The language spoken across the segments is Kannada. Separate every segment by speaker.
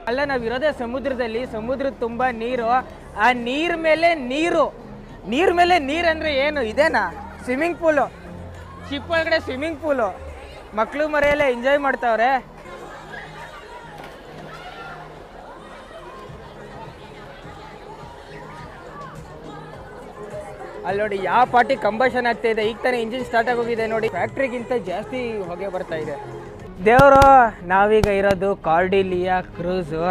Speaker 1: ಅಲ್ಲ, ನಾವಿರೋದೇ ಸಮುದ್ರದಲ್ಲಿ, ಸಮುದ್ರದ ತುಂಬ ನೀರು, ಆ ನೀರ್ ಮೇಲೆ ನೀರು ಅಂದ್ರೆ ಏನು? ಇದೇನಾ ಸ್ವಿಮ್ಮಿಂಗ್ ಪೂಲು? ಶಿಪ್ ಒಳಗಡೆ ಸ್ವಿಮ್ಮಿಂಗ್ ಪೂಲು, ಮಕ್ಕಳು ಮರೆಯಲ್ಲೇ ಎಂಜಾಯ್ ಮಾಡ್ತಾವ್ರೆ. ಅಲ್ಲಿ ನೋಡಿ ಯಾವ ಪಾರ್ಟಿ ಕಂಬಷನ್ ಆಗ್ತಾ ಇದೆ. ಈಗ ತಾನೇ ಇಂಜಿನ್ ಸ್ಟಾರ್ಟ್ ಆಗೋಗಿದೆ ನೋಡಿ. ಫ್ಯಾಕ್ಟ್ರಿಗಿಂತ ಜಾಸ್ತಿ ಹೊಗೆ ಬರ್ತಾ ಇದೆ. ದೇವರು, ನಾವೀಗ ಇರೋದು ಕಾರ್ಡಿಲಿಯಾ ಕ್ರೂಸು.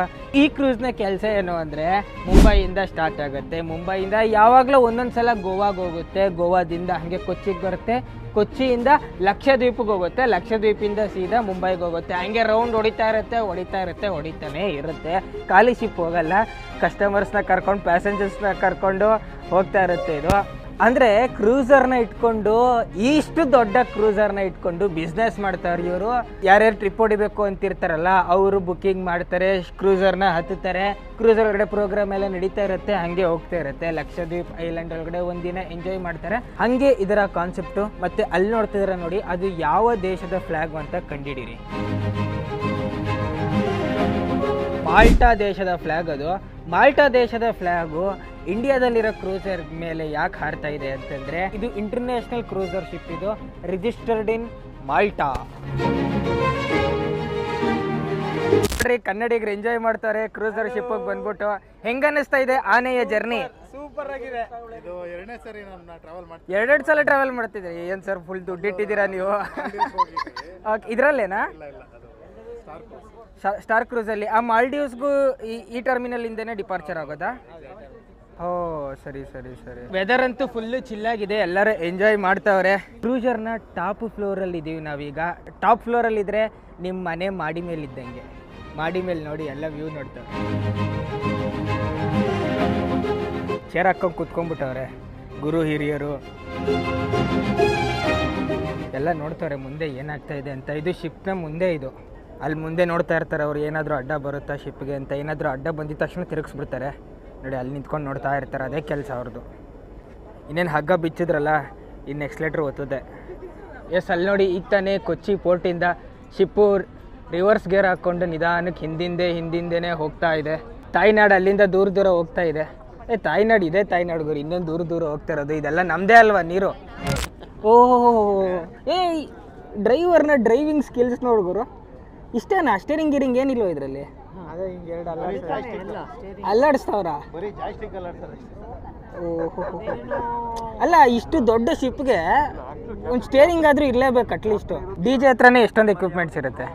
Speaker 1: ಈ ಕ್ರೂಸ್ನ ಕೆಲಸ ಏನು ಅಂದರೆ, ಮುಂಬೈಯಿಂದ ಸ್ಟಾರ್ಟ್ ಆಗುತ್ತೆ. ಮುಂಬೈಯಿಂದ ಯಾವಾಗಲೂ ಒಂದೊಂದು ಸಲ ಗೋವಾಗೆ ಹೋಗುತ್ತೆ, ಗೋವಾದಿಂದ ಹಾಗೆ ಕೊಚ್ಚಿಗೆ ಬರುತ್ತೆ, ಕೊಚ್ಚಿಯಿಂದ ಲಕ್ಷದ್ವೀಪಿಗೆ ಹೋಗುತ್ತೆ, ಲಕ್ಷದ್ವೀಪಿಂದ ಸೀದಾ ಮುಂಬೈಗೆ ಹೋಗುತ್ತೆ. ಹಂಗೆ ರೌಂಡ್ ಹೊಡಿತಾನೇ ಇರುತ್ತೆ. ಖಾಲಿ ಶಿಪ್ ಹೋಗಲ್ಲ, ಕಸ್ಟಮರ್ಸ್ನ ಕರ್ಕೊಂಡು, ಪ್ಯಾಸೆಂಜರ್ಸ್ನ ಕರ್ಕೊಂಡು ಹೋಗ್ತಾ ಇರುತ್ತೆ ಇದು. ಅಂದರೆ ಕ್ರೂಸರ್ನ ಇಟ್ಕೊಂಡು, ಇಷ್ಟು ದೊಡ್ಡ ಕ್ರೂಸರ್ನ ಇಟ್ಕೊಂಡು ಬಿಸ್ನೆಸ್ ಮಾಡ್ತಾರೆ ಇವರು. ಯಾರ್ಯಾರು ಟ್ರಿಪ್ ಹೊಡಿಬೇಕು ಅಂತಿರ್ತಾರಲ್ಲ, ಅವರು ಬುಕ್ಕಿಂಗ್ ಮಾಡ್ತಾರೆ, ಕ್ರೂಸರ್ನ ಹತ್ತುತ್ತಾರೆ. ಕ್ರೂಸರ್ ಒಳಗಡೆ ಪ್ರೋಗ್ರಾಮ್ ಎಲ್ಲ ನಡೀತಾ ಇರುತ್ತೆ, ಹಾಗೆ ಹೋಗ್ತಾ ಇರುತ್ತೆ. ಲಕ್ಷದ್ವೀಪ್ ಐಲ್ಯಾಂಡ್ ಒಳಗಡೆ ಒಂದಿನ ಎಂಜಾಯ್ ಮಾಡ್ತಾರೆ. ಹಾಗೆ ಇದರ ಕಾನ್ಸೆಪ್ಟು. ಮತ್ತು ಅಲ್ಲಿ ನೋಡ್ತಿದ್ರೆ ನೋಡಿ, ಅದು ಯಾವ ದೇಶದ ಫ್ಲ್ಯಾಗ್ ಅಂತ ಕಂಡಿಡೀರಿ. ಮಾಲ್ಟಾ ದೇಶದ ಫ್ಲ್ಯಾಗ್ ಅದು. ಮಾಲ್ಟಾ ದೇಶದ ಫ್ಲ್ಯಾಗು ಇಂಡಿಯಾದಲ್ಲಿರೋ ಕ್ರೂಸರ್ ಮೇಲೆ ಯಾಕೆ ಹಾರ್ತಾ ಇದೆ ಅಂತಂದರೆ, ಇದು ಇಂಟರ್ನ್ಯಾಷನಲ್ ಕ್ರೂಸರ್ ಶಿಪ್, ಇದು ರಿಜಿಸ್ಟರ್ಡ್ ಇನ್ ಮಾಲ್ಟಾ. ಕನ್ನಡಿಗರು ಎಂಜಾಯ್ ಮಾಡ್ತಾರೆ ಕ್ರೂಸರ್ ಶಿಪ್ ಬಂದ್ಬಿಟ್ಟು. ಹೆಂಗ ಅನ್ನಿಸ್ತಾ ಇದೆ ಆನೆಯ ಜರ್ನಿ?
Speaker 2: ಸೂಪರ್ ಆಗಿದೆ. ಇದು ಎರಡನೇ ಸರಿ ನಾನು ಟ್ರಾವೆಲ್ ಮಾಡ್ತೀನಿ.
Speaker 1: ಎರಡೆರಡು ಸಲ ಟ್ರಾವೆಲ್ ಮಾಡ್ತಿದ್ರಿ? ಏನು ಸರ್, ಫುಲ್ ದುಡ್ಡು ಇಟ್ಟಿದ್ದೀರಾ ನೀವು? ಇದರಲ್ಲೇನಾ? ಸ್ಟಾರ್ ಕ್ರೂಸಲ್ಲಿ. ಆ ಮಾಲ್ಡೀವ್ಸ್ಗೂ ಈ ಟರ್ಮಿನಲ್ ಇಂದನೇ ಡಿಪಾರ್ಚರ್ ಆಗೋದಾ? ಓ, ಸರಿ. ವೆದರ್ ಅಂತೂ ಫುಲ್ಲು ಚಿಲ್ಲಾಗಿದೆ, ಎಲ್ಲರೂ ಎಂಜಾಯ್ ಮಾಡ್ತಾವ್ರೆ. ಕ್ರೂಸರ್ನ ಟಾಪ್ ಫ್ಲೋರಲ್ಲಿ ಇದ್ದೀವಿ ನಾವೀಗ. ಟಾಪ್ ಫ್ಲೋರಲ್ಲಿ ಇದ್ರೆ ನಿಮ್ಮ ಮನೆ ಮಾಡಿ ಮೇಲೆ ಇದ್ದಂಗೆ. ಮಾಡಿ ಮೇಲೆ ನೋಡಿ ಎಲ್ಲ ವ್ಯೂ ನೋಡ್ತಾವೆ. ಚೇರ್ ಹಾಕೊಂಡು ಕುತ್ಕೊಂಡ್ಬಿಟ್ಟವ್ರೆ ಗುರು ಹಿರಿಯರು ಎಲ್ಲ ನೋಡ್ತಾರೆ ಮುಂದೆ ಏನಾಗ್ತಾ ಇದೆ ಅಂತ. ಇದು ಶಿಪ್ನ ಮುಂದೆ, ಇದು ಅಲ್ಲಿ ಮುಂದೆ ನೋಡ್ತಾ ಇರ್ತಾರೆ ಅವ್ರು. ಏನಾದರೂ ಅಡ್ಡ ಬರುತ್ತಾ ಶಿಪ್ಗೆ ಅಂತ. ಏನಾದರೂ ಅಡ್ಡ ಬಂದಿದ ತಕ್ಷಣ ತಿರುಗಿಸ್ಬಿಡ್ತಾರೆ ನೋಡಿ. ಅಲ್ಲಿ ನಿಂತ್ಕೊಂಡು ನೋಡ್ತಾ ಇರ್ತಾರೆ, ಅದೇ ಕೆಲಸ ಅವ್ರದ್ದು. ಇನ್ನೇನು ಹಗ್ಗ ಬಿಚ್ಚಿದ್ರಲ್ಲ, ಇನ್ನು ಎಕ್ಸ್ಲೇಟ್ರ್ ಓದ್ತದೆ. ಅಲ್ಲಿ ನೋಡಿ, ಈಗ ತಾನೇ ಕೊಚ್ಚಿ ಪೋರ್ಟಿಂದ ಶಿಪ್ಪು ರಿವರ್ಸ್ ಗೇರ್ ಹಾಕ್ಕೊಂಡು ನಿಧಾನಕ್ಕೆ ಹಿಂದಿಂದೇನೆ ಹೋಗ್ತಾ ಇದೆ. ತಾಯ್ನಾಡು ಅಲ್ಲಿಂದ ದೂರ ಹೋಗ್ತಾ ಇದೆ. ತಾಯ್ನಾಡು ಇದೆ, ತಾಯ್ನಾಡು ಗುರು ಇನ್ನೊಂದು ದೂರ ಹೋಗ್ತಾ ಇರೋದು. ಇದೆಲ್ಲ ನಮ್ಮದೇ ಅಲ್ವಾ ನೀರು? ಡ್ರೈವರ್ನ ಡ್ರೈವಿಂಗ್ ಸ್ಕಿಲ್ಸ್ ನೋಡ್ಗುರು. ಇಷ್ಟೇನಾ? ಸ್ಟೇರಿಂಗ್ ಗೀರಿಂಗ್ ಏನಿಲ್ವ ಇದರಲ್ಲಿ? ಅಲ್ಲಾಡಿಸ್ತಾವ್ರ? ಓಹೋ, ಅಲ್ಲ ಇಷ್ಟು ದೊಡ್ಡ ಶಿಪ್ಗೆ ಒಂದು ಸ್ಟೇರಿಂಗ್ ಆದರೂ ಇರಲೇಬೇಕು ಅಟ್ಲೀಸ್ಟು. DJ ಹತ್ರನೇ ಎಷ್ಟೊಂದು ಎಕ್ವಿಪ್ಮೆಂಟ್ಸ್ ಇರುತ್ತೆ.